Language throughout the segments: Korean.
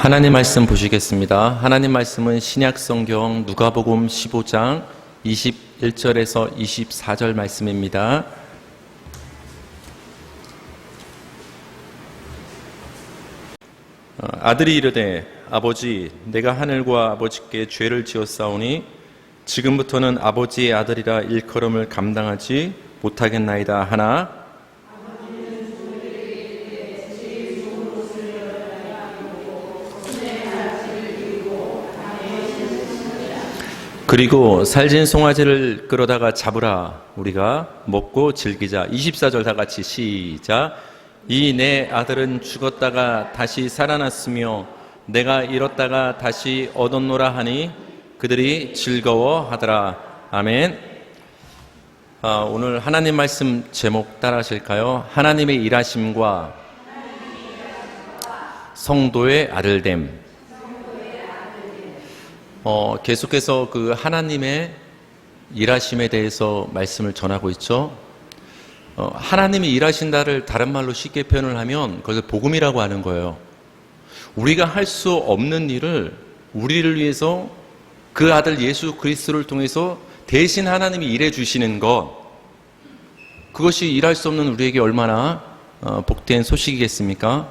하나님 말씀 보시겠습니다. 하나님 말씀은 신약성경 누가복음 15장 21절에서 24절 말씀입니다. 아들이 이르되 아버지 내가 하늘과 아버지께 죄를 지었사오니 지금부터는 아버지의 아들이라 일컬음을 감당하지 못하겠나이다 하나 그리고 살진 송아지를 끌어다가 잡으라 우리가 먹고 즐기자. 24절 다 같이 시작. 이 내 아들은 죽었다가 다시 살아났으며 내가 잃었다가 다시 얻었노라 하니 그들이 즐거워하더라. 아멘. 오늘 하나님 말씀 제목 따라 하실까요? 하나님의 일하심과 성도의 아들됨. 계속해서 그 하나님의 일하심에 대해서 말씀을 전하고 있죠. 하나님이 일하신다를 다른 말로 쉽게 표현을 하면 그것을 복음이라고 하는 거예요. 우리가 할 수 없는 일을 우리를 위해서 그 아들 예수 그리스도를 통해서 대신 하나님이 일해 주시는 것, 그것이 일할 수 없는 우리에게 얼마나 복된 소식이겠습니까?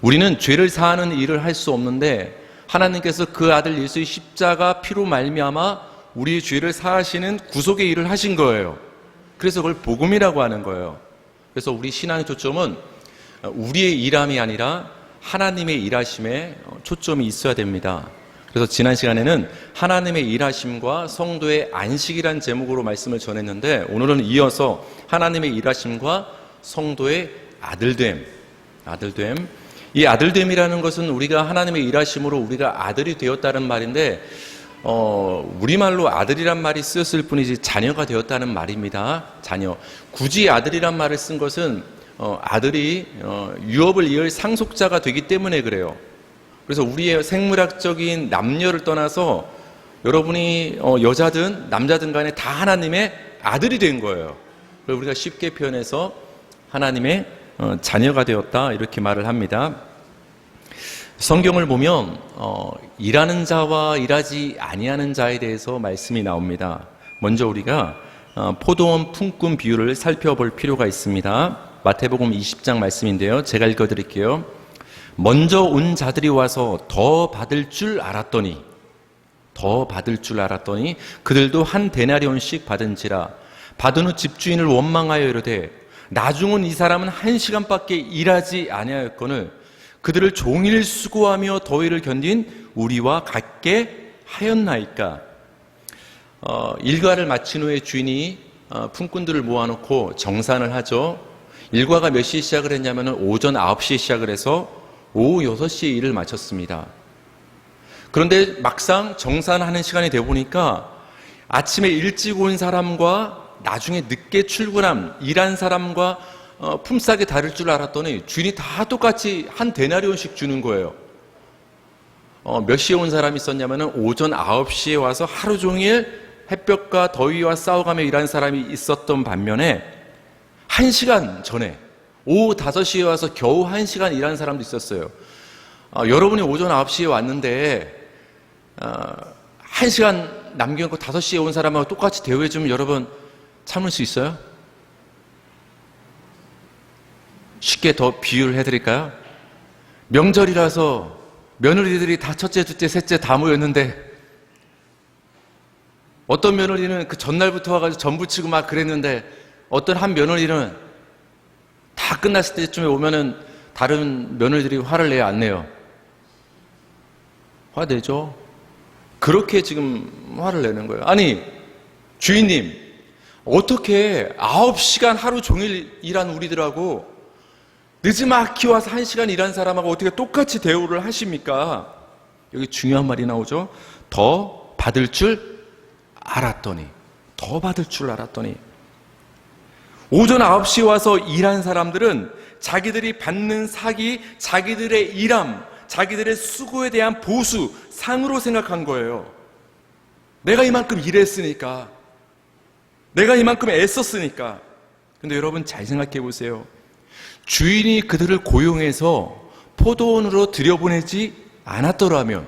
우리는 죄를 사하는 일을 할 수 없는데 하나님께서 그 아들 예수의 십자가 피로 말미암아 우리의 죄를 사하시는 구속의 일을 하신 거예요. 그래서 그걸 복음이라고 하는 거예요. 그래서 우리 신앙의 초점은 우리의 일함이 아니라 하나님의 일하심에 초점이 있어야 됩니다. 그래서 지난 시간에는 하나님의 일하심과 성도의 안식이란 제목으로 말씀을 전했는데 오늘은 이어서 하나님의 일하심과 성도의 아들됨. 이 아들됨이라는 것은 우리가 하나님의 일하심으로 우리가 아들이 되었다는 말인데 우리말로 아들이란 말이 쓰였을 뿐이지 자녀가 되었다는 말입니다. 자녀. 굳이 아들이란 말을 쓴 것은 아들이 유업을 이을 상속자가 되기 때문에 그래요. 그래서 우리의 생물학적인 남녀를 떠나서 여러분이 여자든 남자든 간에 다 하나님의 아들이 된 거예요. 그래서 우리가 쉽게 표현해서 하나님의 자녀가 되었다 이렇게 말을 합니다. 성경을 보면 일하는 자와 일하지 아니하는 자에 대해서 말씀이 나옵니다. 먼저 우리가 포도원 품꾼 비유를 살펴볼 필요가 있습니다. 마태복음 20장 말씀인데요. 제가 읽어드릴게요. 먼저 온 자들이 와서 더 받을 줄 알았더니 그들도 한 데나리온씩 받은지라. 받은 후 집주인을 원망하여 이르되 나중은 이 사람은 1시간밖에 일하지 아니하였거늘 그들을 종일 수고하며 더위를 견딘 우리와 같게 하였나이까. 일과를 마친 후에 주인이 품꾼들을 모아놓고 정산을 하죠. 일과가 몇 시에 시작을 했냐면 오전 9시에 시작을 해서 오후 6시에 일을 마쳤습니다. 그런데 막상 정산하는 시간이 되어 보니까 아침에 일찍 온 사람과 나중에 늦게 출근한 일한 사람과 품삯이 다를 줄 알았더니 주인이 다 똑같이 한 데나리온씩 주는 거예요. 몇 시에 온 사람이 있었냐면 오전 9시에 와서 하루 종일 햇볕과 더위와 싸워가며 일한 사람이 있었던 반면에 1시간 전에 오후 5시에 와서 겨우 1시간 일한 사람도 있었어요. 여러분이 오전 9시에 왔는데 1시간 남겨놓고 5시에 온 사람하고 똑같이 대우해주면 여러분 참을 수 있어요? 쉽게 더 비유를 해드릴까요? 명절이라서 며느리들이 다 첫째, 둘째, 셋째 다 모였는데 어떤 며느리는 그 전날부터 와가지고 전부 치고 막 그랬는데 어떤 한 며느리는 다 끝났을 때쯤에 오면은 다른 며느리들이 화를 내요, 안 내요? 화내죠? 그렇게 지금 화를 내는 거예요. 아니, 주인님, 어떻게 9시간 하루 종일 일한 우리들하고 늦지막히 와서 1시간 일한 사람하고 어떻게 똑같이 대우를 하십니까? 여기 중요한 말이 나오죠. 더 받을 줄 알았더니. 오전 9시에 와서 일한 사람들은 자기들이 받는 사기, 자기들의 일함, 자기들의 수고에 대한 보수, 상으로 생각한 거예요. 내가 이만큼 일했으니까, 내가 이만큼 애썼으니까. 근데 여러분 잘 생각해 보세요. 주인이 그들을 고용해서 포도원으로 들여보내지 않았더라면,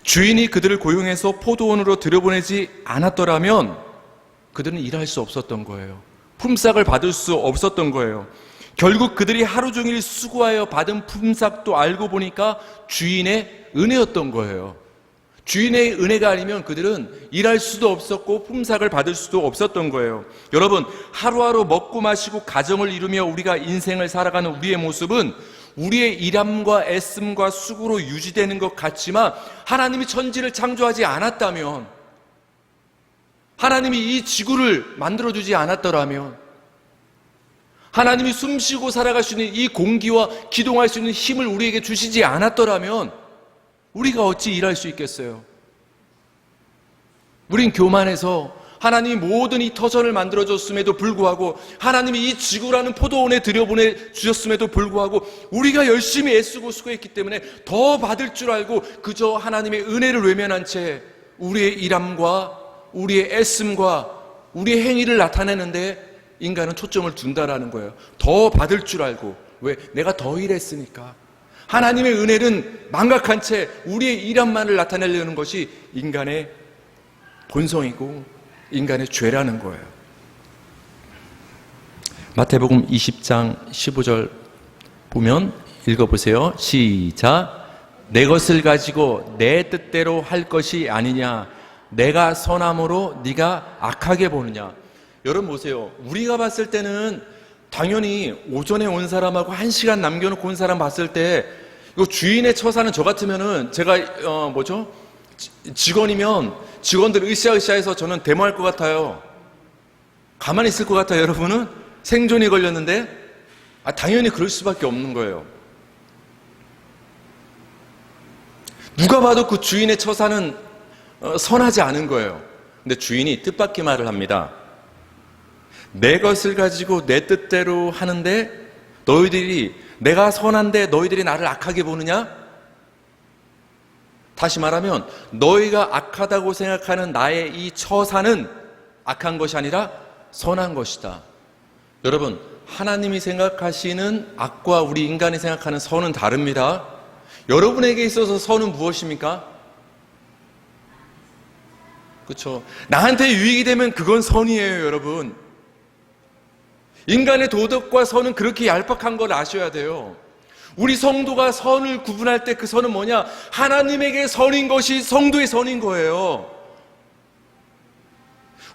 주인이 그들을 고용해서 포도원으로 들여보내지 않았더라면 그들은 일할 수 없었던 거예요. 품삯을 받을 수 없었던 거예요. 결국 그들이 하루 종일 수고하여 받은 품삯도 알고 보니까 주인의 은혜였던 거예요. 주인의 은혜가 아니면 그들은 일할 수도 없었고 품삯을 받을 수도 없었던 거예요. 여러분, 하루하루 먹고 마시고 가정을 이루며 우리가 인생을 살아가는 우리의 모습은 우리의 일함과 애씀과 수고로 유지되는 것 같지만, 하나님이 천지를 창조하지 않았다면, 하나님이 이 지구를 만들어주지 않았더라면, 하나님이 숨쉬고 살아갈 수 있는 이 공기와 기동할 수 있는 힘을 우리에게 주시지 않았더라면 우리가 어찌 일할 수 있겠어요? 우린 교만해서 하나님이 모든 이 터전을 만들어줬음에도 불구하고, 하나님이 이 지구라는 포도원에 들여보내 주셨음에도 불구하고 우리가 열심히 애쓰고 수고했기 때문에 더 받을 줄 알고 그저 하나님의 은혜를 외면한 채 우리의 일함과 우리의 애씀과 우리의 행위를 나타내는데 인간은 초점을 둔다라는 거예요. 더 받을 줄 알고. 왜? 내가 더 일했으니까. 하나님의 은혜는 망각한 채 우리의 일함만을 나타내려는 것이 인간의 본성이고 인간의 죄라는 거예요. 마태복음 20장 15절 보면 읽어보세요. 시작. 내 것을 가지고 내 뜻대로 할 것이 아니냐. 내가 선함으로 네가 악하게 보느냐. 여러분 보세요. 우리가 봤을 때는 당연히 오전에 온 사람하고 1시간 남겨놓고 온 사람 봤을 때, 이거 주인의 처사는 저 같으면은 제가 직원이면 직원들 으쌰으쌰해서 저는 데모할 것 같아요. 가만히 있을 것 같아요. 여러분은 생존이 걸렸는데 당연히 그럴 수밖에 없는 거예요. 누가 봐도 그 주인의 처사는 선하지 않은 거예요. 근데 주인이 뜻밖의 말을 합니다. 내 것을 가지고 내 뜻대로 하는데 너희들이, 내가 선한데 너희들이 나를 악하게 보느냐? 다시 말하면 너희가 악하다고 생각하는 나의 이 처사는 악한 것이 아니라 선한 것이다. 여러분, 하나님이 생각하시는 악과 우리 인간이 생각하는 선은 다릅니다. 여러분에게 있어서 선은 무엇입니까? 그렇죠? 나한테 유익이 되면 그건 선이에요, 여러분. 인간의 도덕과 선은 그렇게 얄팍한 걸 아셔야 돼요. 우리 성도가 선을 구분할 때 그 선은 뭐냐? 하나님에게 선인 것이 성도의 선인 거예요.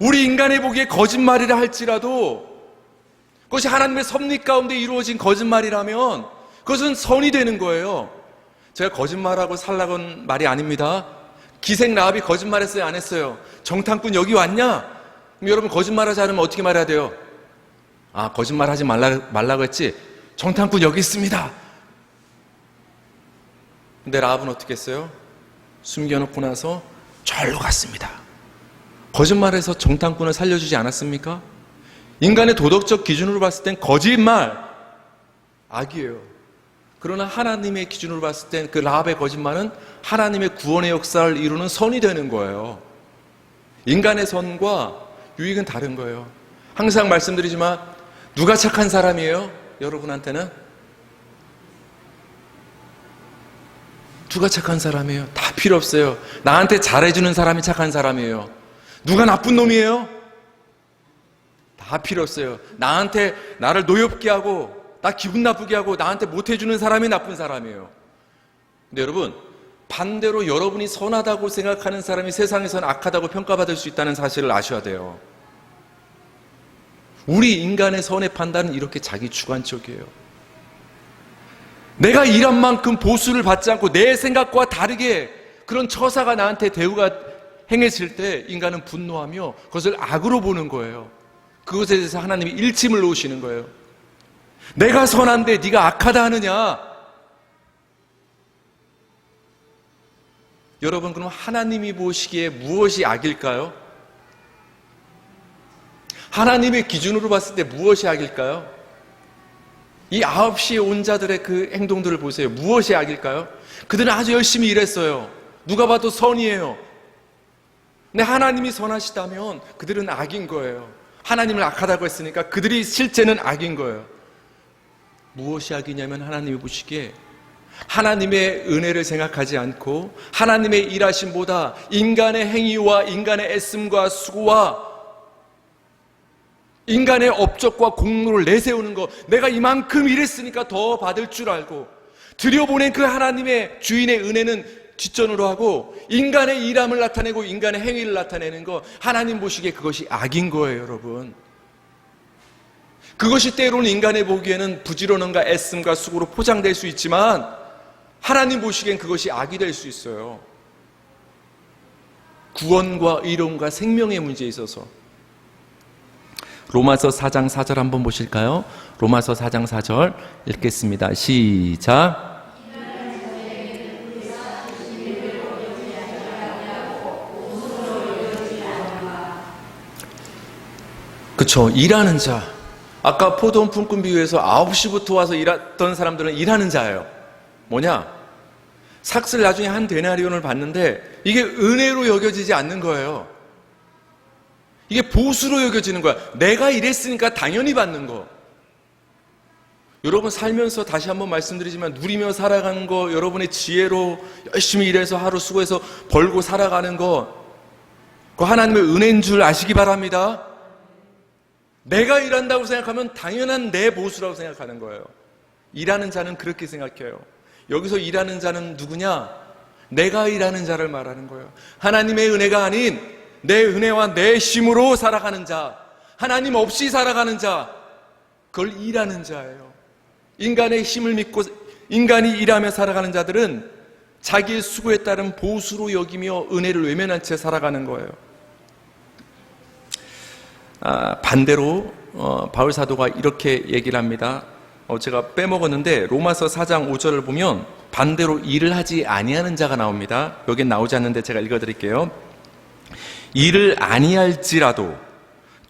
우리 인간의 보기에 거짓말이라 할지라도 그것이 하나님의 섭리 가운데 이루어진 거짓말이라면 그것은 선이 되는 거예요. 제가 거짓말하고 살라고는 말이 아닙니다. 기생 라합이 거짓말했어요, 안 했어요? 정탐꾼 여기 왔냐? 그럼 여러분, 거짓말하지 않으면 어떻게 말해야 돼요? 거짓말하지 말라고 했지? 정탐꾼 여기 있습니다. 근데 라합은 어떻게 했어요? 숨겨놓고 나서 절로 갔습니다. 거짓말해서 정탐꾼을 살려주지 않았습니까? 인간의 도덕적 기준으로 봤을 땐 거짓말, 악이에요. 그러나 하나님의 기준으로 봤을 땐 그 라합의 거짓말은 하나님의 구원의 역사를 이루는 선이 되는 거예요. 인간의 선과 유익은 다른 거예요. 항상 말씀드리지만 누가 착한 사람이에요? 여러분한테는? 누가 착한 사람이에요? 다 필요 없어요. 나한테 잘해주는 사람이 착한 사람이에요. 누가 나쁜 놈이에요? 다 필요 없어요. 나를 노엽게 하고 나 기분 나쁘게 하고 나한테 못해주는 사람이 나쁜 사람이에요. 근데 여러분, 반대로 여러분이 선하다고 생각하는 사람이 세상에서는 악하다고 평가받을 수 있다는 사실을 아셔야 돼요. 우리 인간의 선의 판단은 이렇게 자기 주관적이에요. 내가 일한 만큼 보수를 받지 않고 내 생각과 다르게 그런 처사가 나한테 대우가 행해질 때 인간은 분노하며 그것을 악으로 보는 거예요. 그것에 대해서 하나님이 일침을 놓으시는 거예요. 내가 선한데 네가 악하다 하느냐? 여러분, 그럼 하나님이 보시기에 무엇이 악일까요? 하나님의 기준으로 봤을 때 무엇이 악일까요? 이 9시에 온 자들의 그 행동들을 보세요. 무엇이 악일까요? 그들은 아주 열심히 일했어요. 누가 봐도 선이에요. 근데 하나님이 선하시다면 그들은 악인 거예요. 하나님을 악하다고 했으니까 그들이 실제는 악인 거예요. 무엇이 악이냐면 하나님이 보시기에 하나님의 은혜를 생각하지 않고 하나님의 일하심보다 인간의 행위와 인간의 애씀과 수고와 인간의 업적과 공로를 내세우는 것, 내가 이만큼 일했으니까 더 받을 줄 알고 들여보낸 그 하나님의 주인의 은혜는 뒷전으로 하고 인간의 일함을 나타내고 인간의 행위를 나타내는 것, 하나님 보시기에 그것이 악인 거예요, 여러분. 그것이 때로는 인간의 보기에는 부지런함과 애씀과 수고로 포장될 수 있지만 하나님 보시기엔 그것이 악이 될 수 있어요. 구원과 의로움과 생명의 문제에 있어서. 로마서 4장 4절 한번 보실까요? 로마서 4장 4절 읽겠습니다. 시작. 그쵸, 일하는 자. 아까 포도원 품꾼 비유에서 9시부터 와서 일했던 사람들은 일하는 자예요. 뭐냐? 삭슬 나중에 한 데나리온을 받는데 이게 은혜로 여겨지지 않는 거예요. 이게 보수로 여겨지는 거야. 내가 일했으니까 당연히 받는 거. 여러분 살면서 다시 한번 말씀드리지만 누리며 살아가는 거, 여러분의 지혜로 열심히 일해서 하루 수고해서 벌고 살아가는 거, 그거 하나님의 은혜인 줄 아시기 바랍니다. 내가 일한다고 생각하면 당연한 내 보수라고 생각하는 거예요. 일하는 자는 그렇게 생각해요. 여기서 일하는 자는 누구냐? 내가 일하는 자를 말하는 거예요. 하나님의 은혜가 아닌 내 은혜와 내 힘으로 살아가는 자, 하나님 없이 살아가는 자, 그걸 일하는 자예요. 인간의 힘을 믿고 인간이 일하며 살아가는 자들은 자기의 수고에 따른 보수로 여기며 은혜를 외면한 채 살아가는 거예요. 반대로 바울 사도가 이렇게 얘기를 합니다. 제가 빼먹었는데 로마서 4장 5절을 보면 반대로 일을 하지 아니하는 자가 나옵니다. 여긴 나오지 않는데 제가 읽어드릴게요. 일을 아니할지라도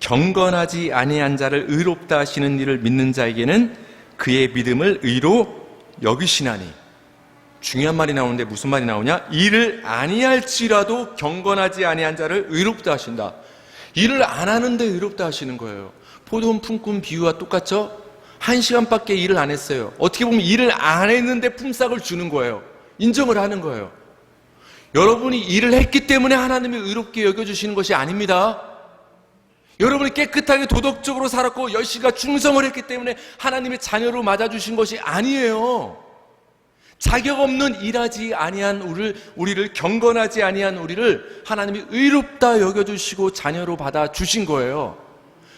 경건하지 아니한 자를 의롭다 하시는 일을 믿는 자에게는 그의 믿음을 의로 여기시나니. 중요한 말이 나오는데 무슨 말이 나오냐? 일을 아니할지라도 경건하지 아니한 자를 의롭다 하신다. 일을 안 하는데 의롭다 하시는 거예요. 포도원 품꾼 비유와 똑같죠? 1시간밖에 일을 안 했어요. 어떻게 보면 일을 안 했는데 품삯을 주는 거예요. 인정을 하는 거예요. 여러분이 일을 했기 때문에 하나님이 의롭게 여겨주시는 것이 아닙니다. 여러분이 깨끗하게 도덕적으로 살았고 열심히 충성을 했기 때문에 하나님의 자녀로 맞아주신 것이 아니에요. 자격 없는 일하지 아니한 우리를 경건하지 아니한 우리를 하나님이 의롭다 여겨주시고 자녀로 받아주신 거예요.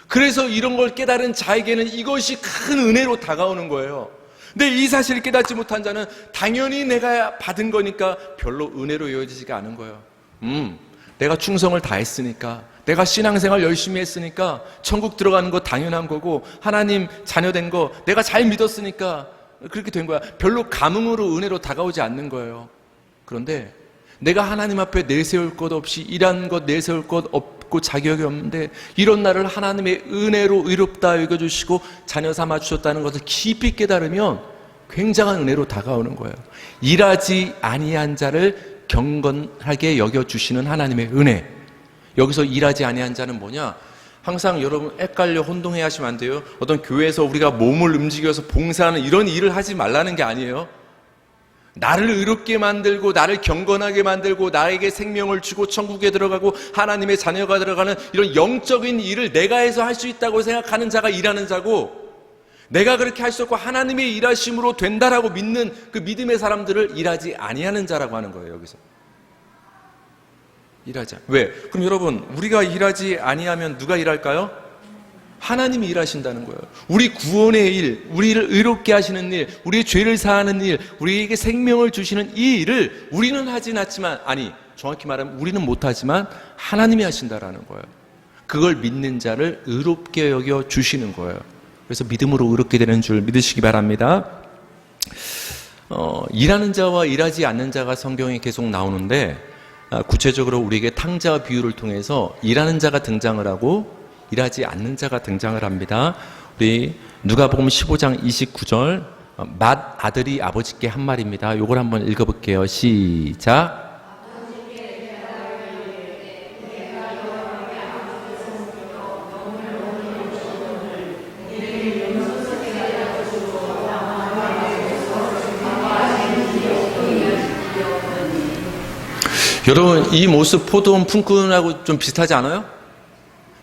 그래서 이런 걸 깨달은 자에게는 이것이 큰 은혜로 다가오는 거예요. 근데 이 사실을 깨닫지 못한 자는 당연히 내가 받은 거니까 별로 은혜로 여겨지지가 않은 거예요. 내가 충성을 다했으니까, 내가 신앙생활 열심히 했으니까 천국 들어가는 거 당연한 거고, 하나님 자녀된 거 내가 잘 믿었으니까 그렇게 된 거야. 별로 감흥으로 은혜로 다가오지 않는 거예요. 그런데 내가 하나님 앞에 내세울 것 없이 일한 것 내세울 것 없고 자격이 없는데 이런 나를 하나님의 은혜로 의롭다 여겨주시고 자녀 삼아 주셨다는 것을 깊이 깨달으면 굉장한 은혜로 다가오는 거예요. 일하지 아니한 자를 경건하게 여겨주시는 하나님의 은혜. 여기서 일하지 아니한 자는 뭐냐? 항상 여러분 헷갈려 혼동해 하시면 안 돼요. 어떤 교회에서 우리가 몸을 움직여서 봉사하는 이런 일을 하지 말라는 게 아니에요. 나를 의롭게 만들고 나를 경건하게 만들고 나에게 생명을 주고 천국에 들어가고 하나님의 자녀가 들어가는 이런 영적인 일을 내가 해서 할 수 있다고 생각하는 자가 일하는 자고, 내가 그렇게 할 수 없고 하나님의 일하심으로 된다라고 믿는 그 믿음의 사람들을 일하지 아니하는 자라고 하는 거예요. 여기서 일하자. 왜? 그럼 여러분, 우리가 일하지 아니하면 누가 일할까요? 하나님이 일하신다는 거예요. 우리 구원의 일, 우리를 의롭게 하시는 일, 우리의 죄를 사하는 일, 우리에게 생명을 주시는 이 일을 우리는 하진 않지만, 아니 정확히 말하면 우리는 못하지만 하나님이 하신다라는 거예요. 그걸 믿는 자를 의롭게 여겨 주시는 거예요. 그래서 믿음으로 의롭게 되는 줄 믿으시기 바랍니다. 일하는 자와 일하지 않는 자가 성경에 계속 나오는데, 구체적으로 우리에게 탕자와 비유를 통해서 일하는 자가 등장을 하고 일하지 않는 자가 등장을 합니다. 우리 누가복음 15장 29절, 맏 아들이 아버지께 한 말입니다. 이걸 한번 읽어볼게요. 시작. 여러분, 이 모습 포도원 품꾼하고 좀 비슷하지 않아요?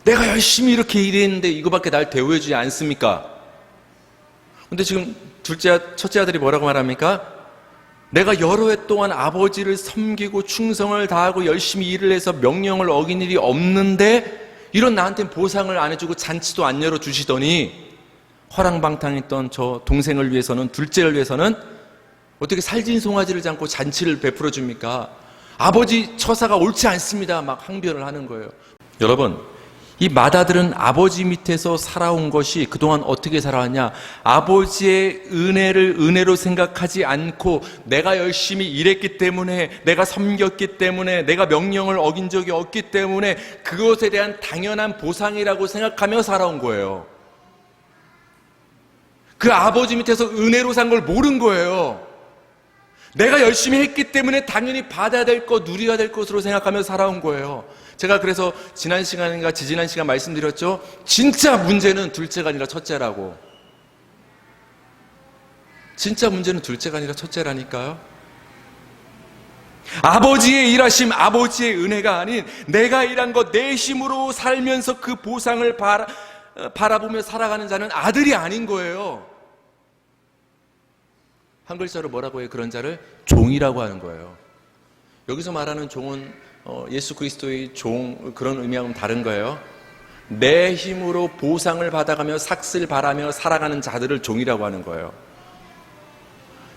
내가 열심히 이렇게 일했는데 이거밖에 날 대우해주지 않습니까? 근데 지금 첫째 아들이 뭐라고 말합니까? 내가 여러 해 동안 아버지를 섬기고 충성을 다하고 열심히 일을 해서 명령을 어긴 일이 없는데 이런 나한테 보상을 안 해주고 잔치도 안 열어주시더니 허랑방탕했던 저 동생을 위해서는, 둘째를 위해서는 어떻게 살진송아지를 잡고 잔치를 베풀어 줍니까? 아버지 처사가 옳지 않습니다. 막 항변을 하는 거예요. 여러분, 이 맏아들은 아버지 밑에서 살아온 것이 그동안 어떻게 살아왔냐? 아버지의 은혜를 은혜로 생각하지 않고 내가 열심히 일했기 때문에, 내가 섬겼기 때문에, 내가 명령을 어긴 적이 없기 때문에 그것에 대한 당연한 보상이라고 생각하며 살아온 거예요. 그 아버지 밑에서 은혜로 산 걸 모른 거예요. 내가 열심히 했기 때문에 당연히 받아야 될 것, 누려야 될 것으로 생각하며 살아온 거예요. 제가 그래서 지난 시간인가 지지난 시간 말씀드렸죠. 진짜 문제는 둘째가 아니라 첫째라고. 진짜 문제는 둘째가 아니라 첫째라니까요. 아버지의 일하심, 아버지의 은혜가 아닌 내가 일한 것, 내 힘으로 살면서 그 보상을 바라보며 살아가는 자는 아들이 아닌 거예요. 한 글자로 뭐라고 해요? 그런 자를 종이라고 하는 거예요. 여기서 말하는 종은 예수 그리스도의 종, 그런 의미하고는 다른 거예요. 내 힘으로 보상을 받아가며 삭슬 바라며 살아가는 자들을 종이라고 하는 거예요.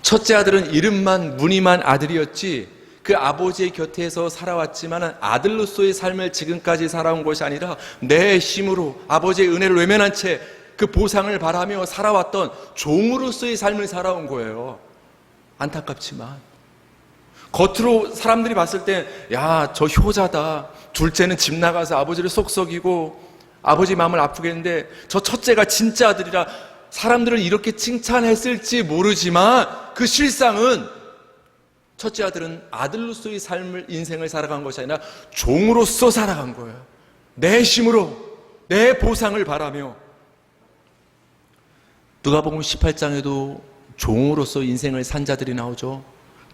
첫째 아들은 이름만 무늬만 아들이었지 그 아버지의 곁에서 살아왔지만 아들로서의 삶을 지금까지 살아온 것이 아니라 내 힘으로 아버지의 은혜를 외면한 채 그 보상을 바라며 살아왔던 종으로서의 삶을 살아온 거예요. 안타깝지만 겉으로 사람들이 봤을 때 야, 저 효자다. 둘째는 집 나가서 아버지를 쏙썩이고 아버지 마음을 아프게 했는데 저 첫째가 진짜 아들이라 사람들을 이렇게 칭찬했을지 모르지만 그 실상은 첫째 아들은 아들로서의 삶을, 인생을 살아간 것이 아니라 종으로서 살아간 거예요. 내 힘으로 내 보상을 바라며. 누가복음 18장에도 종으로서 인생을 산 자들이 나오죠.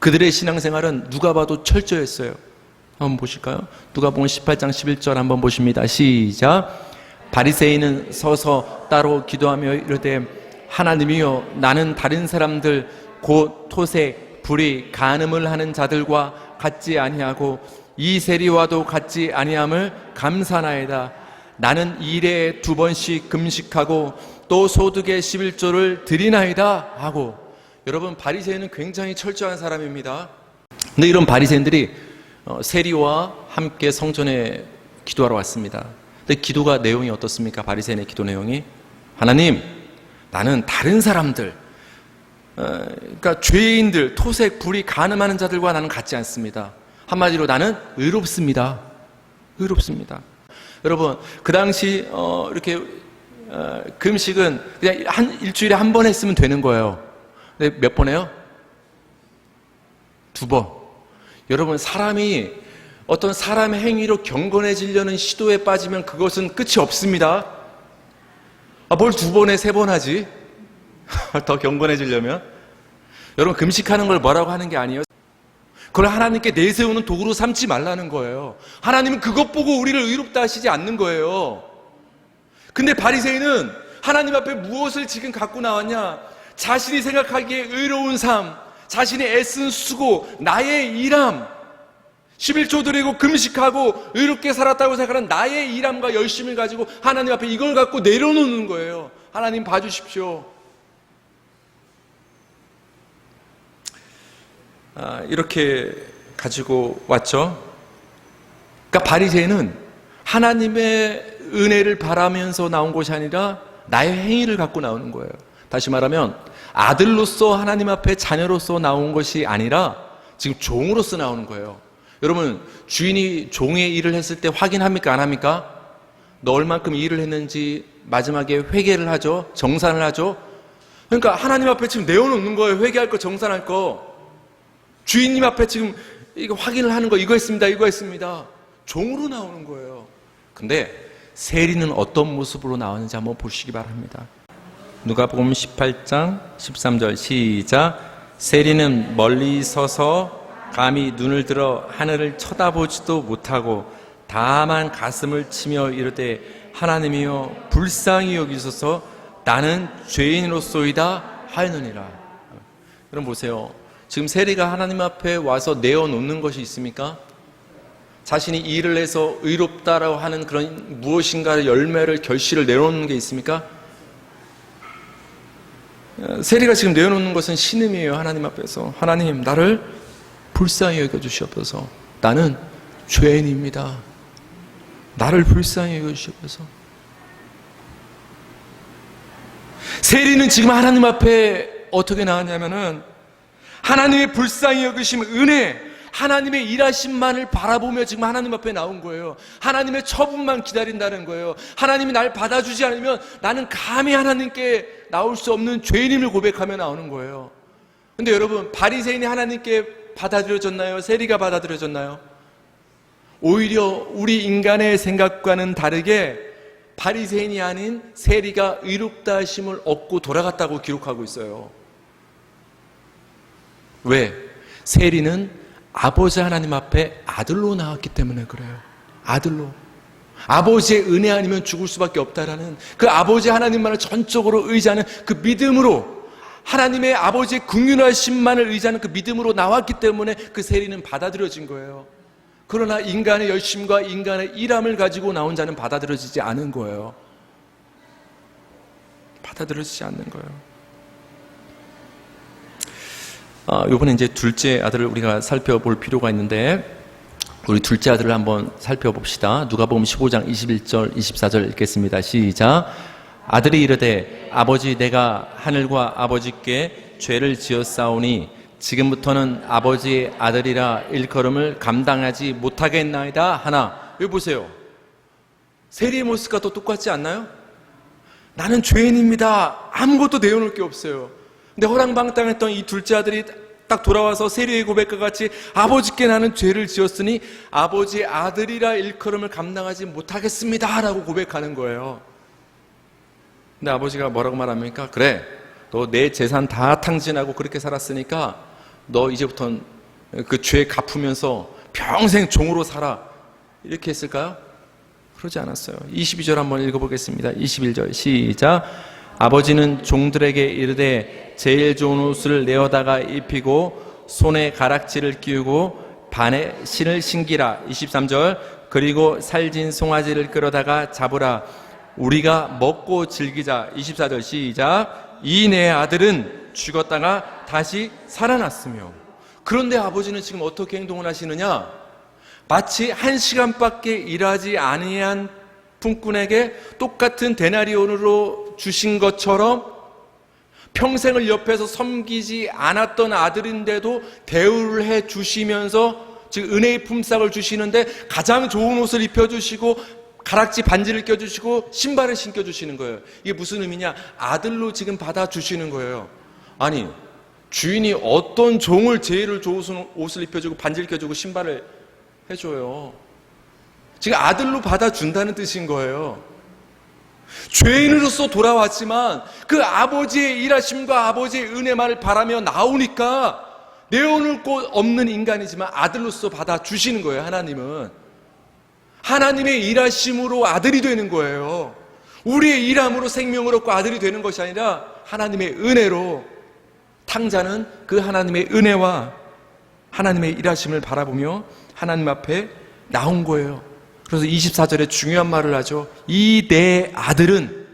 그들의 신앙생활은 누가 봐도 철저했어요. 한번 보실까요? 누가복음 18장 11절 한번 보십니다. 시작. 바리새인은 서서 따로 기도하며 이르되 하나님이여, 나는 다른 사람들 곧 토색, 불의, 간음을 하는 자들과 같지 아니하고 이 세리와도 같지 아니함을 감사나이다. 나는 1회에 2번씩 금식하고 또 소득의 11조를 드리나이다 하고. 여러분, 바리새인은 굉장히 철저한 사람입니다. 근데 이런 바리새인들이 세리와 함께 성전에 기도하러 왔습니다. 근데 기도가 내용이 어떻습니까? 바리새인의 기도 내용이 하나님, 나는 다른 사람들, 그러니까 죄인들, 토색, 불의, 간음하는 자들과 나는 같지 않습니다. 한마디로 나는 의롭습니다. 의롭습니다. 여러분, 그 당시 이렇게 금식은 그냥 일주일에 한 번 했으면 되는 거예요. 근데 몇 번 해요? 2번. 여러분, 사람이 어떤 사람의 행위로 경건해지려는 시도에 빠지면 그것은 끝이 없습니다. 뭘 2번 해, 3번 하지? 더 경건해지려면? 여러분, 금식하는 걸 뭐라고 하는 게 아니에요. 그걸 하나님께 내세우는 도구로 삼지 말라는 거예요. 하나님은 그것 보고 우리를 의롭다 하시지 않는 거예요. 근데 바리새인은 하나님 앞에 무엇을 지금 갖고 나왔냐? 자신이 생각하기에 의로운 삶, 자신이 애쓴 수고, 나의 일함, 11조 드리고 금식하고 의롭게 살았다고 생각하는 나의 일함과 열심을 가지고 하나님 앞에 이걸 갖고 내려놓는 거예요. 하나님 봐주십시오. 이렇게 가지고 왔죠. 그러니까 바리새인은 하나님의 은혜를 바라면서 나온 것이 아니라 나의 행위를 갖고 나오는 거예요. 다시 말하면 아들로서 하나님 앞에 자녀로서 나온 것이 아니라 지금 종으로서 나오는 거예요. 여러분, 주인이 종의 일을 했을 때 확인합니까? 안 합니까? 너 얼만큼 일을 했는지 마지막에 회개를 하죠. 정산을 하죠. 그러니까 하나님 앞에 지금 내어놓는 거예요. 회개할 거, 정산할 거. 주인님 앞에 지금 이거 확인을 하는 거, 이거 했습니다, 이거 했습니다. 종으로 나오는 거예요. 근데 세리는 어떤 모습으로 나오는지 한번 보시기 바랍니다. 누가복음 18장 13절 시작. 세리는 멀리 서서 감히 눈을 들어 하늘을 쳐다보지도 못하고 다만 가슴을 치며 이르되 하나님이여 불쌍히 여기소서 나는 죄인으로소이다 하였느니라. 여러분 보세요. 지금 세리가 하나님 앞에 와서 내어놓는 것이 있습니까? 자신이 일을 해서 의롭다라고 하는 그런 무엇인가의 열매를 결실을 내놓는 게 있습니까? 세리가 지금 내어놓는 것은 신음이에요. 하나님 앞에서 하나님 나를 불쌍히 여겨주시옵소서. 나는 죄인입니다. 나를 불쌍히 여겨주시옵소서. 세리는 지금 하나님 앞에 어떻게 나왔냐면은 하나님의 불쌍히 여기심 은혜, 하나님의 일하심만을 바라보며 지금 하나님 앞에 나온 거예요. 하나님의 처분만 기다린다는 거예요. 하나님이 날 받아주지 않으면 나는 감히 하나님께 나올 수 없는 죄인임을 고백하며 나오는 거예요. 근데 여러분, 바리새인이 하나님께 받아들여졌나요? 세리가 받아들여졌나요? 오히려 우리 인간의 생각과는 다르게 바리새인이 아닌 세리가 의롭다 하심을 얻고 돌아갔다고 기록하고 있어요. 왜? 세리는 아버지 하나님 앞에 아들로 나왔기 때문에 그래요. 아들로. 아버지의 은혜 아니면 죽을 수밖에 없다라는 그 아버지 하나님만을 전적으로 의지하는 그 믿음으로, 하나님의 아버지의 긍휼하심만을 의지하는 그 믿음으로 나왔기 때문에 그 세리는 받아들여진 거예요. 그러나 인간의 열심과 인간의 일함을 가지고 나온 자는 받아들여지지 않은 거예요. 받아들여지지 않는 거예요. 이번에 이제 둘째 아들을 우리가 살펴볼 필요가 있는데, 우리 둘째 아들을 한번 살펴봅시다. 누가복음 15장 21절 24절 읽겠습니다. 시작. 아들이 이르되 아버지 내가 하늘과 아버지께 죄를 지었사오니 지금부터는 아버지의 아들이라 일컬음을 감당하지 못하겠나이다 하나. 여기 보세요. 세리의 모습과 또 똑같지 않나요? 나는 죄인입니다. 아무것도 내어놓을 게 없어요. 근데 허랑방탕했던 이 둘째 아들이 딱 돌아와서 세리의 고백과 같이 아버지께 나는 죄를 지었으니 아버지의 아들이라 일컬음을 감당하지 못하겠습니다 라고 고백하는 거예요. 근데 아버지가 뭐라고 말합니까? 그래, 너 내 재산 다 탕진하고 그렇게 살았으니까 너 이제부터는 그 죄 갚으면서 평생 종으로 살아, 이렇게 했을까요? 그러지 않았어요. 22절 한번 읽어보겠습니다. 21절 시작. 아버지는 종들에게 이르되 제일 좋은 옷을 내어다가 입히고 손에 가락지를 끼우고 발에 신을 신기라. 23절. 그리고 살진 송아지를 끌어다가 잡으라. 우리가 먹고 즐기자. 24절 시작. 이 내 아들은 죽었다가 다시 살아났으며. 그런데 아버지는 지금 어떻게 행동을 하시느냐? 마치 1시간밖에 일하지 아니한 품꾼에게 똑같은 데나리온으로 주신 것처럼 평생을 옆에서 섬기지 않았던 아들인데도 대우를 해 주시면서 지금 은혜의 품삯을 주시는데 가장 좋은 옷을 입혀주시고 가락지 반지를 껴주시고 신발을 신겨주시는 거예요. 이게 무슨 의미냐? 아들로 지금 받아주시는 거예요. 아니, 주인이 어떤 종을 제일 좋은 옷을 입혀주고 반지를 껴주고 신발을 해줘요. 지금 아들로 받아준다는 뜻인 거예요. 죄인으로서 돌아왔지만 그 아버지의 일하심과 아버지의 은혜만을 바라며 나오니까 내어놓을 곳 없는 인간이지만 아들로서 받아주시는 거예요. 하나님은 하나님의 일하심으로 아들이 되는 거예요. 우리의 일함으로 생명을 얻고 아들이 되는 것이 아니라 하나님의 은혜로, 탕자는 그 하나님의 은혜와 하나님의 일하심을 바라보며 하나님 앞에 나온 거예요. 그래서 24절에 중요한 말을 하죠. 이 내 아들은,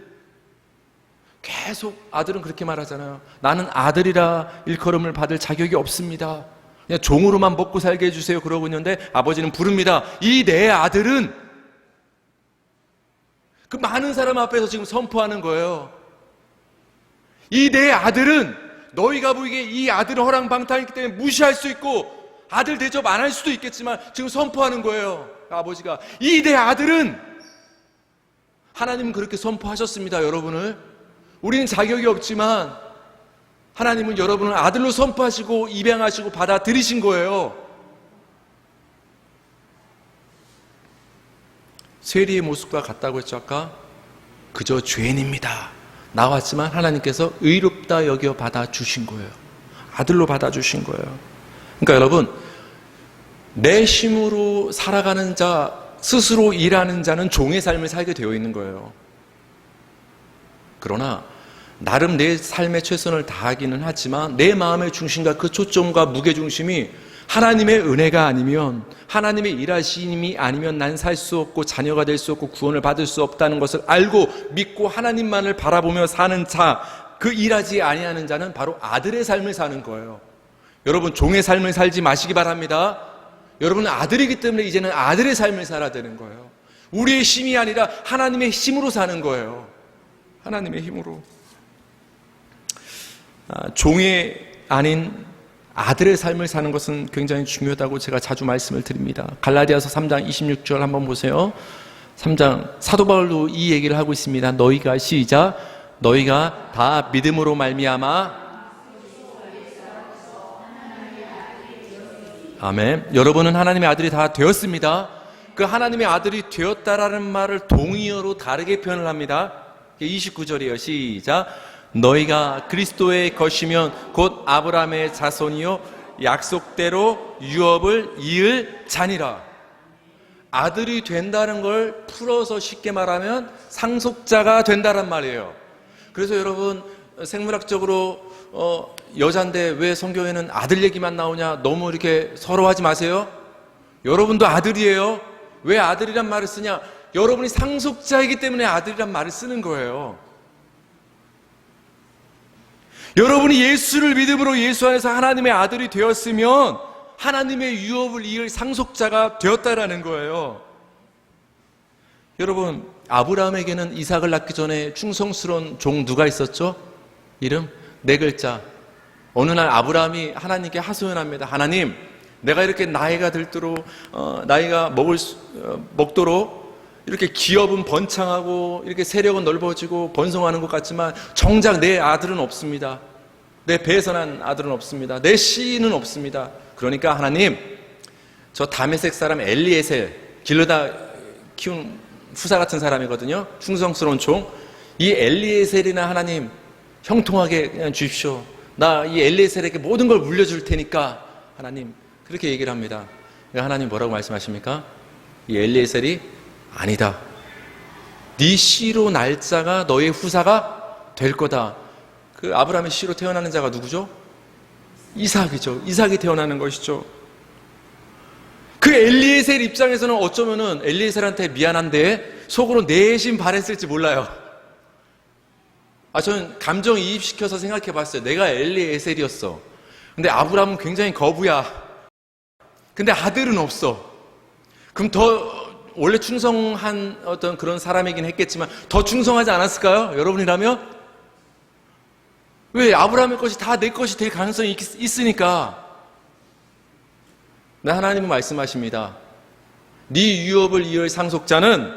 계속 아들은 그렇게 말하잖아요. 나는 아들이라 일컬음을 받을 자격이 없습니다. 그냥 종으로만 먹고 살게 해주세요 그러고 있는데 아버지는 부릅니다. 이 내 아들은, 그 많은 사람 앞에서 지금 선포하는 거예요. 이 내 아들은, 너희가 보기에 이 아들은 허랑방탕이기 때문에 무시할 수 있고 아들 대접 안 할 수도 있겠지만 지금 선포하는 거예요. 아버지가 이 내 아들은, 하나님은 그렇게 선포하셨습니다. 여러분을, 우리는 자격이 없지만 하나님은 여러분을 아들로 선포하시고 입양하시고 받아들이신 거예요. 세리의 모습과 같다고 했죠 아까? 그저 죄인입니다. 나왔지만 하나님께서 의롭다 여겨 받아주신 거예요. 아들로 받아주신 거예요. 그러니까 여러분, 내 힘으로 살아가는 자, 스스로 일하는 자는 종의 삶을 살게 되어 있는 거예요. 그러나 나름 내 삶의 최선을 다하기는 하지만 내 마음의 중심과 그 초점과 무게중심이 하나님의 은혜가 아니면, 하나님의 일하심이 아니면 난 살 수 없고 자녀가 될 수 없고 구원을 받을 수 없다는 것을 알고 믿고 하나님만을 바라보며 사는 자, 그 일하지 아니하는 자는 바로 아들의 삶을 사는 거예요. 여러분, 종의 삶을 살지 마시기 바랍니다. 여러분은 아들이기 때문에 이제는 아들의 삶을 살아야 되는 거예요. 우리의 힘이 아니라 하나님의 힘으로 사는 거예요. 하나님의 힘으로. 종이 아닌 아들의 삶을 사는 것은 굉장히 중요하다고 제가 자주 말씀을 드립니다. 갈라디아서 3장 26절 한번 보세요. 3장 사도 바울도 이 얘기를 하고 있습니다. 너희가 시작, 너희가 다 믿음으로 말미암아. 아멘. 여러분은 하나님의 아들이 다 되었습니다. 그 하나님의 아들이 되었다라는 말을 동의어로 다르게 표현을 합니다. 29절이에요. 시작. 너희가 그리스도의 것이면 곧 아브라함의 자손이요 약속대로 유업을 이을 자니라. 아들이 된다는 걸 풀어서 쉽게 말하면 상속자가 된다란 말이에요. 그래서 여러분, 생물학적으로 여잔데 왜 성경에는 아들 얘기만 나오냐, 너무 이렇게 서러워하지 마세요. 여러분도 아들이에요. 왜 아들이란 말을 쓰냐? 여러분이 상속자이기 때문에 아들이란 말을 쓰는 거예요. 여러분이 예수를 믿음으로 예수 안에서 하나님의 아들이 되었으면 하나님의 유업을 이을 상속자가 되었다라는 거예요. 여러분, 아브라함에게는 이삭을 낳기 전에 충성스러운 종 누가 있었죠? 이름? 4글자. 어느 날 아브라함이 하나님께 하소연합니다. 하나님, 내가 이렇게 나이가 들도록 나이가 먹도록 이렇게 기업은 번창하고 이렇게 세력은 넓어지고 번성하는 것 같지만 정작 내 아들은 없습니다. 내 배에서 난 아들은 없습니다. 내 씨는 없습니다. 그러니까 하나님, 저 다메섹 사람 엘리에셀, 길르다 키운 후사 같은 사람이거든요. 충성스러운 종. 이 엘리에셀이나 하나님 형통하게 그냥 주십시오. 나 이 엘리에셀에게 모든 걸 물려줄 테니까 하나님, 그렇게 얘기를 합니다. 하나님 뭐라고 말씀하십니까? 이 엘리에셀이 아니다. 네 씨로 날 자가 너의 후사가 될 거다. 그 아브라함의 씨로 태어나는 자가 누구죠? 이삭이죠. 이삭이 태어나는 것이죠. 그 엘리에셀 입장에서는 어쩌면은 엘리에셀한테 미안한데 속으로 내심 바랬을지 몰라요. 저는 감정이입시켜서 생각해 봤어요. 내가 엘리에셀이었어. 근데 아브라함은 굉장히 거부야. 근데 아들은 없어. 그럼 더 원래 충성한 어떤 그런 사람이긴 했겠지만 더 충성하지 않았을까요? 여러분이라면? 왜? 아브라함의 것이 다 내 것이 될 가능성이 있으니까. 하나님은 말씀하십니다. 네 유업을 이을 상속자는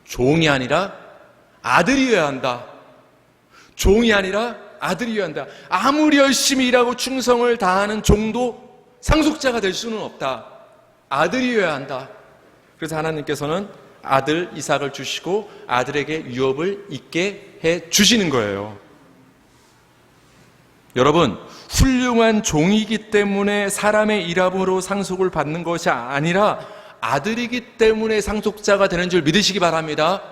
종이 아니라 아들이어야 한다. 종이 아니라 아들이어야 한다. 아무리 열심히 일하고 충성을 다하는 종도 상속자가 될 수는 없다. 아들이어야 한다. 그래서 하나님께서는 아들 이삭을 주시고 아들에게 유업을 있게 해 주시는 거예요. 여러분, 훌륭한 종이기 때문에 사람의 일함으로 상속을 받는 것이 아니라 아들이기 때문에 상속자가 되는 줄 믿으시기 바랍니다.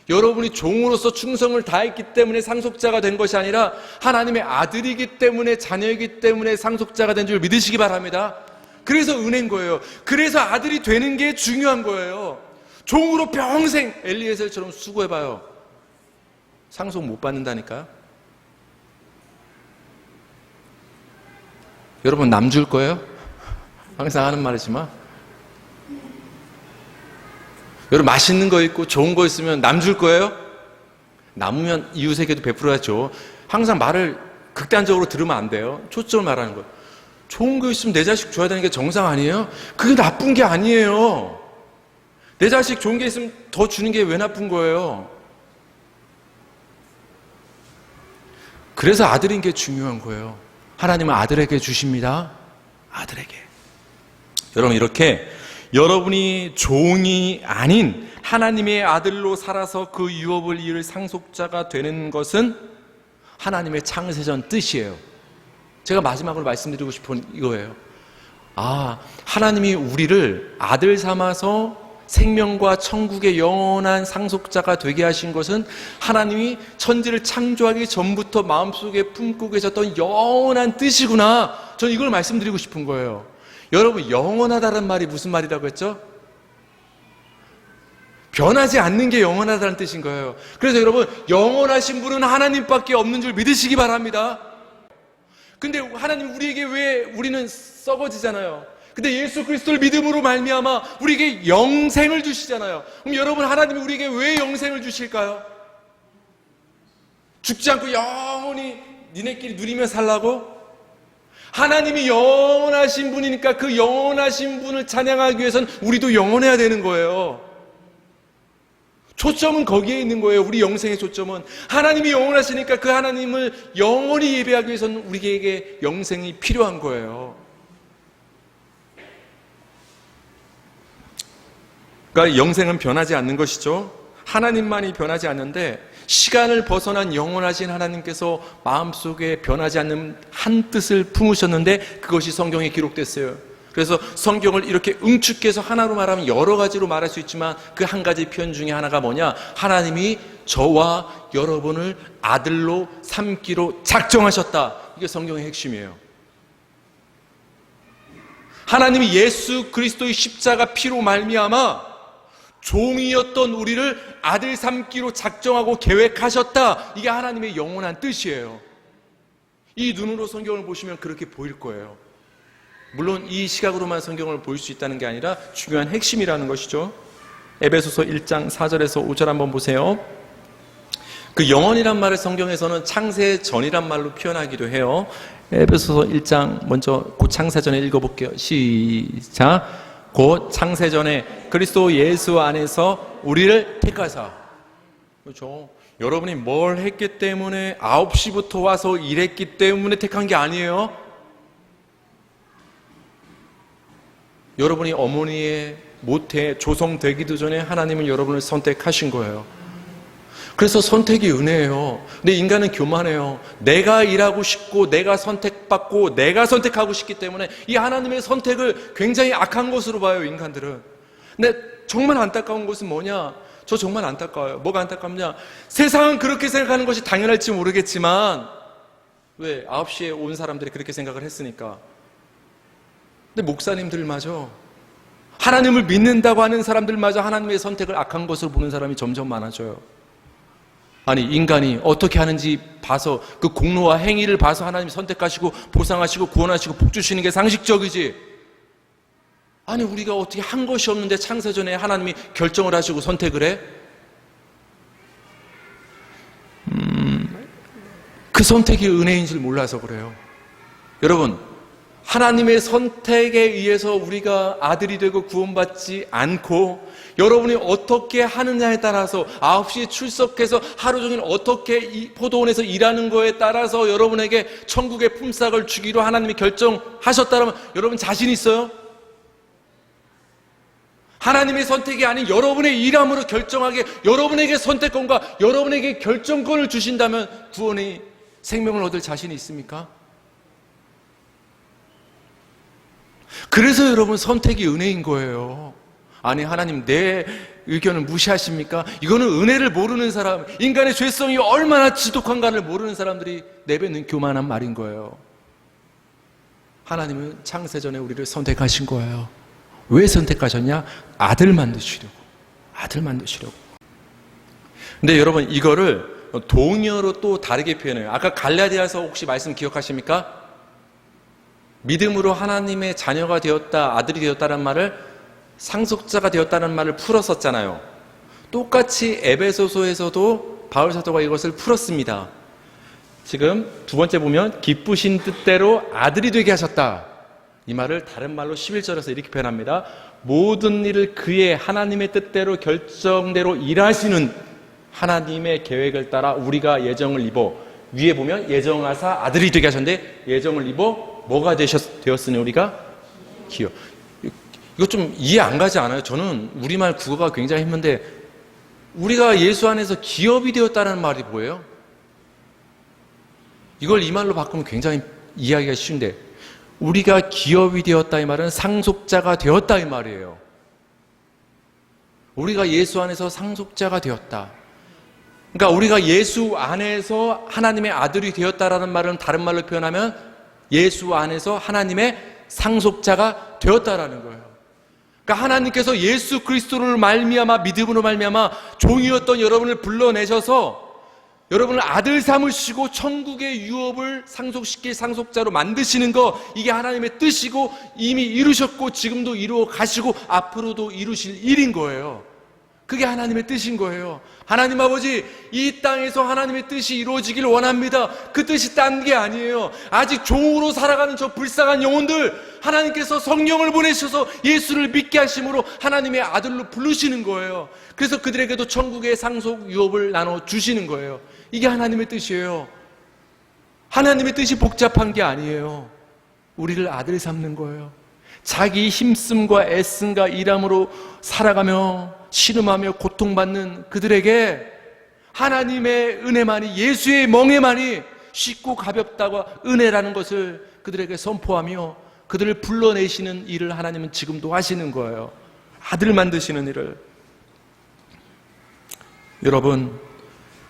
여러분이 종으로서 충성을 다했기 때문에 상속자가 된 것이 아니라 하나님의 아들이기 때문에, 자녀이기 때문에 상속자가 된 줄 믿으시기 바랍니다. 그래서 은혜인 거예요. 그래서 아들이 되는 게 중요한 거예요. 종으로 평생 엘리에셀처럼 수고해봐요. 상속 못 받는다니까요. 여러분, 남 줄 거예요? 항상 하는 말이지만 여러분, 맛있는 거 있고 좋은 거 있으면 남 줄 거예요? 남으면 이웃에게도 베풀어야죠. 항상 말을 극단적으로 들으면 안 돼요. 초점을 말하는 거예요. 좋은 거 있으면 내 자식 줘야 되는 게 정상 아니에요? 그게 나쁜 게 아니에요. 내 자식 좋은 게 있으면 더 주는 게 왜 나쁜 거예요? 그래서 아들인 게 중요한 거예요. 하나님은 아들에게 주십니다. 아들에게. 여러분, 이렇게 여러분이 종이 아닌 하나님의 아들로 살아서 그 유업을 이을 상속자가 되는 것은 하나님의 창세전 뜻이에요. 제가 마지막으로 말씀드리고 싶은 이거예요. 하나님이 우리를 아들 삼아서 생명과 천국의 영원한 상속자가 되게 하신 것은 하나님이 천지를 창조하기 전부터 마음속에 품고 계셨던 영원한 뜻이구나. 저는 이걸 말씀드리고 싶은 거예요. 여러분, 영원하다는 말이 무슨 말이라고 했죠? 변하지 않는 게 영원하다는 뜻인 거예요. 그래서 여러분, 영원하신 분은 하나님밖에 없는 줄 믿으시기 바랍니다. 근데 하나님 우리에게 왜 우리는 썩어지잖아요. 근데 예수 그리스도를 믿음으로 말미암아 우리에게 영생을 주시잖아요. 그럼 여러분, 하나님이 우리에게 왜 영생을 주실까요? 죽지 않고 영원히 니네끼리 누리며 살라고? 하나님이 영원하신 분이니까 그 영원하신 분을 찬양하기 위해서는 우리도 영원해야 되는 거예요. 초점은 거기에 있는 거예요. 우리 영생의 초점은 하나님이 영원하시니까 그 하나님을 영원히 예배하기 위해서는 우리에게 영생이 필요한 거예요. 그러니까 영생은 변하지 않는 것이죠. 하나님만이 변하지 않는데 시간을 벗어난 영원하신 하나님께서 마음속에 변하지 않는 한 뜻을 품으셨는데 그것이 성경에 기록됐어요. 그래서 성경을 이렇게 응축해서 하나로 말하면 여러 가지로 말할 수 있지만 그 한 가지 표현 중에 하나가 뭐냐? 하나님이 저와 여러분을 아들로 삼기로 작정하셨다. 이게 성경의 핵심이에요. 하나님이 예수 그리스도의 십자가 피로 말미암아 종이었던 우리를 아들 삼기로 작정하고 계획하셨다. 이게 하나님의 영원한 뜻이에요. 이 눈으로 성경을 보시면 그렇게 보일 거예요. 물론 이 시각으로만 성경을 볼 수 있다는 게 아니라 중요한 핵심이라는 것이죠. 에베소서 1장 4절에서 5절 한번 보세요. 그 영원이란 말을 성경에서는 창세 전이란 말로 표현하기도 해요. 에베소서 1장 먼저 그 창세 전에 읽어볼게요. 시작. 곧 창세 전에 그리스도 예수 안에서 우리를 택하사. 그렇죠. 여러분이 뭘 했기 때문에 9시부터 와서 일했기 때문에 택한 게 아니에요. 여러분이 어머니의 모태에 조성되기도 전에 하나님은 여러분을 선택하신 거예요. 그래서 선택이 은혜예요. 근데 인간은 교만해요. 내가 일하고 싶고 내가 선택받고 내가 선택하고 싶기 때문에 이 하나님의 선택을 굉장히 악한 것으로 봐요, 인간들은. 근데 정말 안타까운 것은 뭐냐? 저 정말 안타까워요. 뭐가 안타깝냐? 세상은 그렇게 생각하는 것이 당연할지 모르겠지만 왜? 9시에 온 사람들이 그렇게 생각을 했으니까. 근데 목사님들마저 하나님을 믿는다고 하는 사람들마저 하나님의 선택을 악한 것으로 보는 사람이 점점 많아져요. 아니, 인간이 어떻게 하는지 봐서 그 공로와 행위를 봐서 하나님이 선택하시고 보상하시고 구원하시고 복 주시는 게 상식적이지. 아니, 우리가 어떻게 한 것이 없는데 창세전에 하나님이 결정을 하시고 선택을 해? 그 선택이 은혜인 줄 몰라서 그래요. 여러분, 하나님의 선택에 의해서 우리가 아들이 되고 구원받지 않고 여러분이 어떻게 하느냐에 따라서 9시에 출석해서 하루 종일 어떻게 이 포도원에서 일하는 거에 따라서 여러분에게 천국의 품삯을 주기로 하나님이 결정하셨다면 여러분 자신 있어요? 하나님의 선택이 아닌 여러분의 일함으로 결정하게 여러분에게 선택권과 여러분에게 결정권을 주신다면 구원의 생명을 얻을 자신이 있습니까? 그래서 여러분 선택이 은혜인 거예요. 아니, 하나님 내 의견을 무시하십니까? 이거는 은혜를 모르는 사람, 인간의 죄성이 얼마나 지독한가를 모르는 사람들이 내뱉는 교만한 말인 거예요. 하나님은 창세전에 우리를 선택하신 거예요. 왜 선택하셨냐? 아들 만드시려고. 아들 만드시려고. 근데 여러분 이거를 동의어로 또 다르게 표현해요. 아까 갈라디아서 혹시 말씀 기억하십니까? 믿음으로 하나님의 자녀가 되었다, 아들이 되었다는 말을 상속자가 되었다는 말을 풀었었잖아요. 똑같이 에베소서에서도 바울 사도가 이것을 풀었습니다. 지금 두 번째 보면 기쁘신 뜻대로 아들이 되게 하셨다. 이 말을 다른 말로 11절에서 이렇게 표현합니다. 모든 일을 그의 하나님의 뜻대로 결정대로 일하시는 하나님의 계획을 따라 우리가 예정을 입어, 위에 보면 예정하사 아들이 되게 하셨는데 예정을 입어 뭐가 되었으니 우리가 기여. 이거 좀 이해 안 가지 않아요? 저는 우리말 국어가 굉장히 힘든데 우리가 예수 안에서 기업이 되었다는 말이 뭐예요? 이걸 이 말로 바꾸면 굉장히 이해하기가 쉬운데 우리가 기업이 되었다 이 말은 상속자가 되었다 이 말이에요. 우리가 예수 안에서 상속자가 되었다. 그러니까 우리가 예수 안에서 하나님의 아들이 되었다라는 말은 다른 말로 표현하면 예수 안에서 하나님의 상속자가 되었다라는 거예요. 그러니까 하나님께서 예수 그리스도를 말미암아 믿음으로 말미암아 종이었던 여러분을 불러내셔서 여러분을 아들 삼으시고 천국의 유업을 상속시킬 상속자로 만드시는 거, 이게 하나님의 뜻이고 이미 이루셨고 지금도 이루어 가시고 앞으로도 이루실 일인 거예요. 그게 하나님의 뜻인 거예요. 하나님 아버지, 이 땅에서 하나님의 뜻이 이루어지길 원합니다. 그 뜻이 딴 게 아니에요. 아직 종으로 살아가는 저 불쌍한 영혼들, 하나님께서 성령을 보내셔서 예수를 믿게 하심으로 하나님의 아들로 부르시는 거예요. 그래서 그들에게도 천국의 상속 유업을 나눠주시는 거예요. 이게 하나님의 뜻이에요. 하나님의 뜻이 복잡한 게 아니에요. 우리를 아들 삼는 거예요. 자기 힘씀과 애씀과 일함으로 살아가며 신음하며 고통받는 그들에게 하나님의 은혜만이, 예수의 멍에만이 쉽고 가볍다고 은혜라는 것을 그들에게 선포하며 그들을 불러내시는 일을 하나님은 지금도 하시는 거예요. 아들 만드시는 일을. 여러분,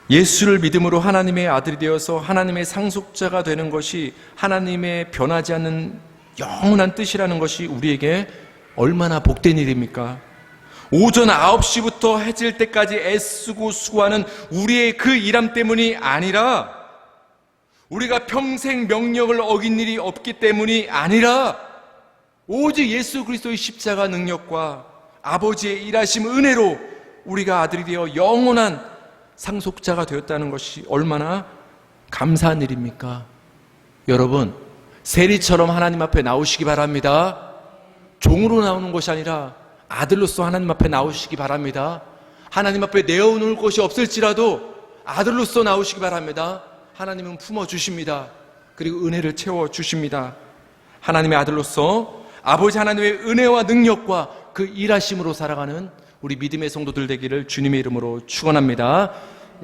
예수를 믿음으로 하나님의 아들이 되어서 하나님의 상속자가 되는 것이 하나님의 변하지 않는 영원한 뜻이라는 것이 우리에게 얼마나 복된 일입니까? 오전 9시부터 해질 때까지 애쓰고 수고하는 우리의 그 일함 때문이 아니라, 우리가 평생 명령을 어긴 일이 없기 때문이 아니라, 오직 예수 그리스도의 십자가 능력과 아버지의 일하심 은혜로 우리가 아들이 되어 영원한 상속자가 되었다는 것이 얼마나 감사한 일입니까? 여러분, 세리처럼 하나님 앞에 나오시기 바랍니다. 종으로 나오는 것이 아니라 아들로서 하나님 앞에 나오시기 바랍니다. 하나님 앞에 내어놓을 것이 없을지라도 아들로서 나오시기 바랍니다. 하나님은 품어주십니다. 그리고 은혜를 채워주십니다. 하나님의 아들로서 아버지 하나님의 은혜와 능력과 그 일하심으로 살아가는 우리 믿음의 성도들 되기를 주님의 이름으로 축원합니다.